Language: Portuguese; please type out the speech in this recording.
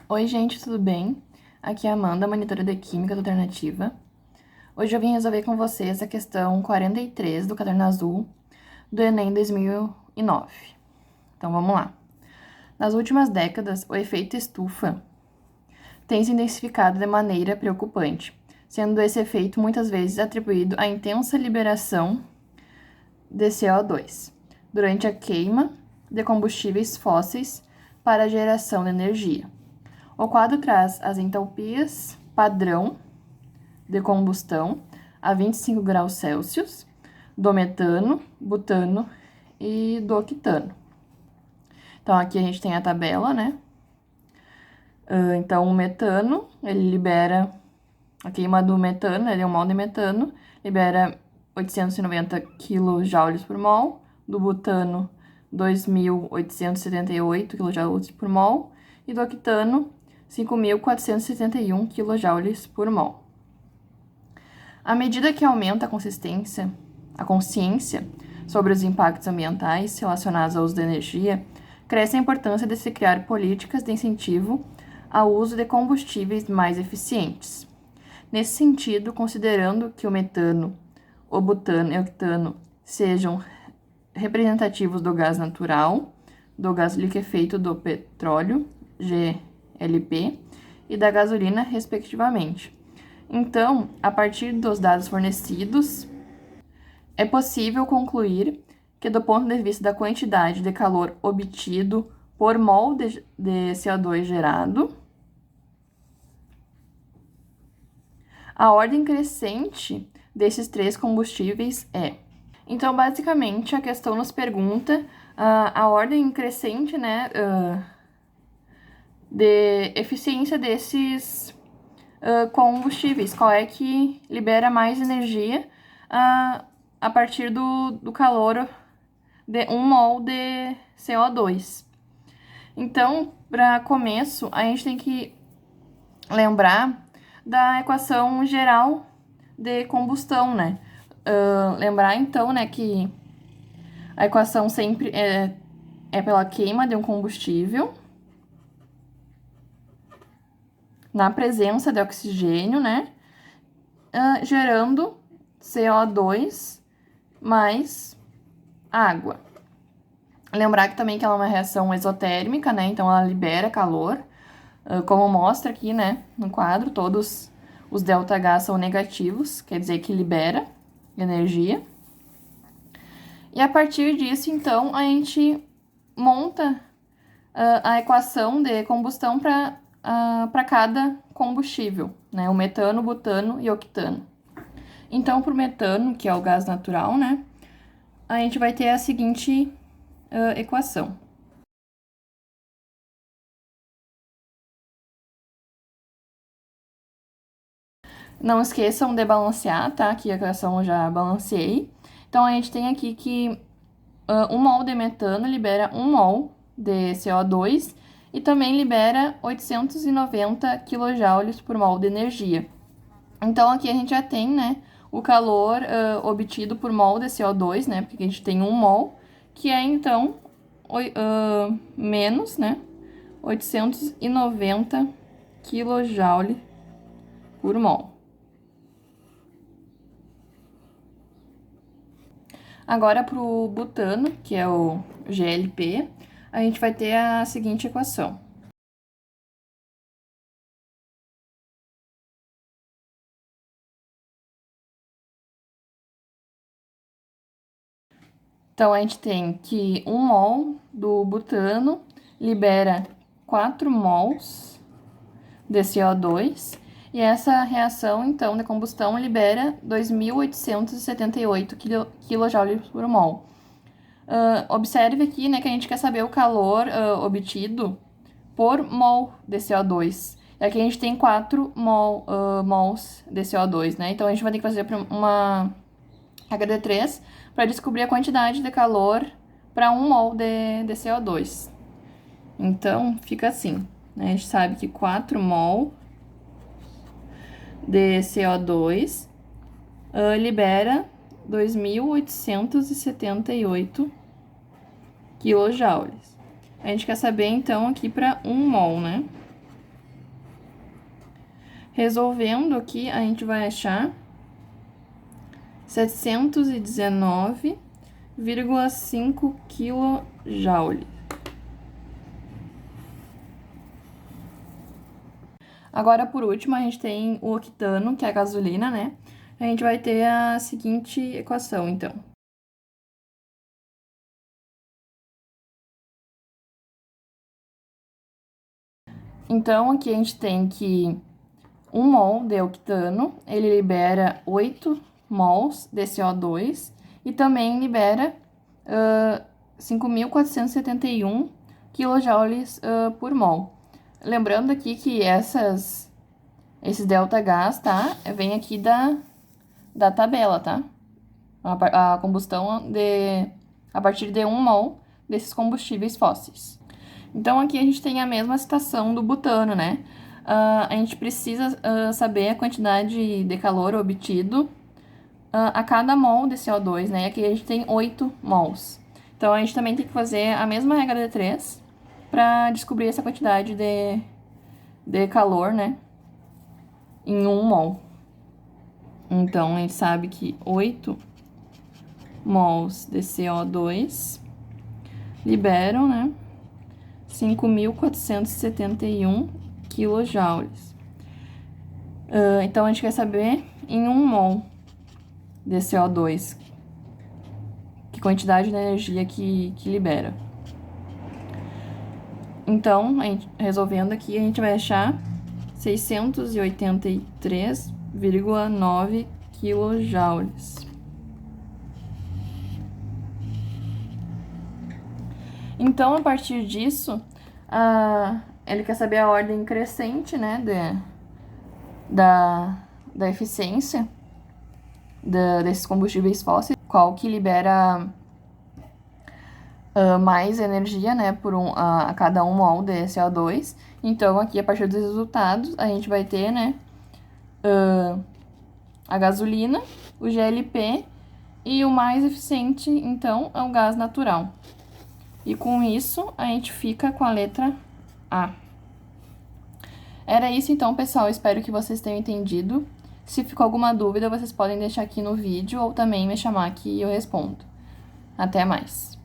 Oi, gente, tudo bem? Aqui é a Amanda, monitora de Química da Alternativa. Hoje eu vim resolver com vocês a questão 43 do Caderno Azul do Enem 2009. Então, vamos lá. Nas últimas décadas, o efeito estufa tem se intensificado de maneira preocupante, sendo esse efeito muitas vezes atribuído à intensa liberação de CO2 durante a queima de combustíveis fósseis para a geração de energia. O quadro traz as entalpias padrão de combustão a 25 graus Celsius do metano, butano e do octano. Então, aqui a gente tem a tabela, né? Então, o metano, ele libera... A queima do metano, ele é um mol de metano, libera 890 kJ por mol. Do butano, 2.878 kJ por mol. E do octano, 5.471 kJ por mol. À medida que aumenta a consciência sobre os impactos ambientais relacionados ao uso da energia, cresce a importância de se criar políticas de incentivo ao uso de combustíveis mais eficientes. Nesse sentido, considerando que o metano, o butano e o octano sejam representativos do gás natural, do gás liquefeito do petróleo, GLP, e da gasolina, respectivamente. Então, a partir dos dados fornecidos, é possível concluir que, do ponto de vista da quantidade de calor obtido por mol de CO2 gerado, a ordem crescente desses três combustíveis é. Então, basicamente, a questão nos pergunta a ordem crescente, né, de eficiência desses combustíveis. Qual é que libera mais energia a partir do calor de 1 mol de CO2. Então, para começo, a gente tem que lembrar da equação geral de combustão, né? Lembrar, então, né, que a equação sempre é pela queima de um combustível na presença de oxigênio, né? Gerando CO2 mais água. Lembrar que também que ela é uma reação exotérmica, né? Então, ela libera calor. Como mostra aqui, né, no quadro, todos os ΔH são negativos, quer dizer que libera energia. E a partir disso, então, a gente monta a equação de combustão para cada combustível, né, o metano, butano e octano. Então, para o metano, que é o gás natural, né, a gente vai ter a seguinte equação. Não esqueçam de balancear, tá? Aqui a equação eu já balanceei. Então, a gente tem aqui que 1 mol de metano libera 1 mol de CO2 e também libera 890 kJ por mol de energia. Então, aqui a gente já tem, né, o calor obtido por mol de CO2, né, porque a gente tem 1 mol, que é, então, menos, né, 890 kJ por mol. Agora, para o butano, que é o GLP, a gente vai ter a seguinte equação. Então, a gente tem que 1 mol do butano libera 4 mols de CO2, e essa reação, então, de combustão libera 2.878 kJ por mol. Observe aqui, né, que a gente quer saber o calor obtido por mol de CO2. E aqui a gente tem 4 mols de CO2, né? Então, a gente vai ter que fazer uma regra de 3 para descobrir a quantidade de calor para 1 mol de CO2. Então, fica assim, né? A gente sabe que 4 mol de CO2 libera 2.878 kJ. A gente quer saber, então, aqui para 1 mol, né? Resolvendo aqui, a gente vai achar 719,5 kJ. Agora, por último, a gente tem o octano, que é a gasolina, né? A gente vai ter a seguinte equação, então. Então, aqui a gente tem que 1 mol de octano, ele libera 8 mols de CO2 e também libera 5.471 kJ por mol. Lembrando aqui que esses ΔH, tá? Vem aqui da tabela, tá? A combustão a partir de 1 mol desses combustíveis fósseis. Então, aqui a gente tem a mesma situação do butano, né? A gente precisa saber a quantidade de calor obtido a cada mol de CO2, né? Aqui a gente tem 8 mols. Então, a gente também tem que fazer a mesma regra de 3 para descobrir essa quantidade de calor, né? Em 1 mol. Então, a gente sabe que 8 mols de CO2 liberam, né? 5.471 kJ. Então, a gente quer saber em 1 mol de CO2 que quantidade de energia que libera. Então, resolvendo aqui, a gente vai achar 683,9 kJ. Então, a partir disso, ele quer saber a ordem crescente, né, da eficiência desses combustíveis fósseis, qual que libera mais energia, né, a cada 1 mol de CO2. Então, aqui, a partir dos resultados, a gente vai ter, né, a gasolina, o GLP e o mais eficiente, então, é o gás natural. E com isso, a gente fica com a letra A. Era isso então, pessoal. Espero que vocês tenham entendido. Se ficou alguma dúvida, vocês podem deixar aqui no vídeo ou também me chamar que eu respondo. Até mais!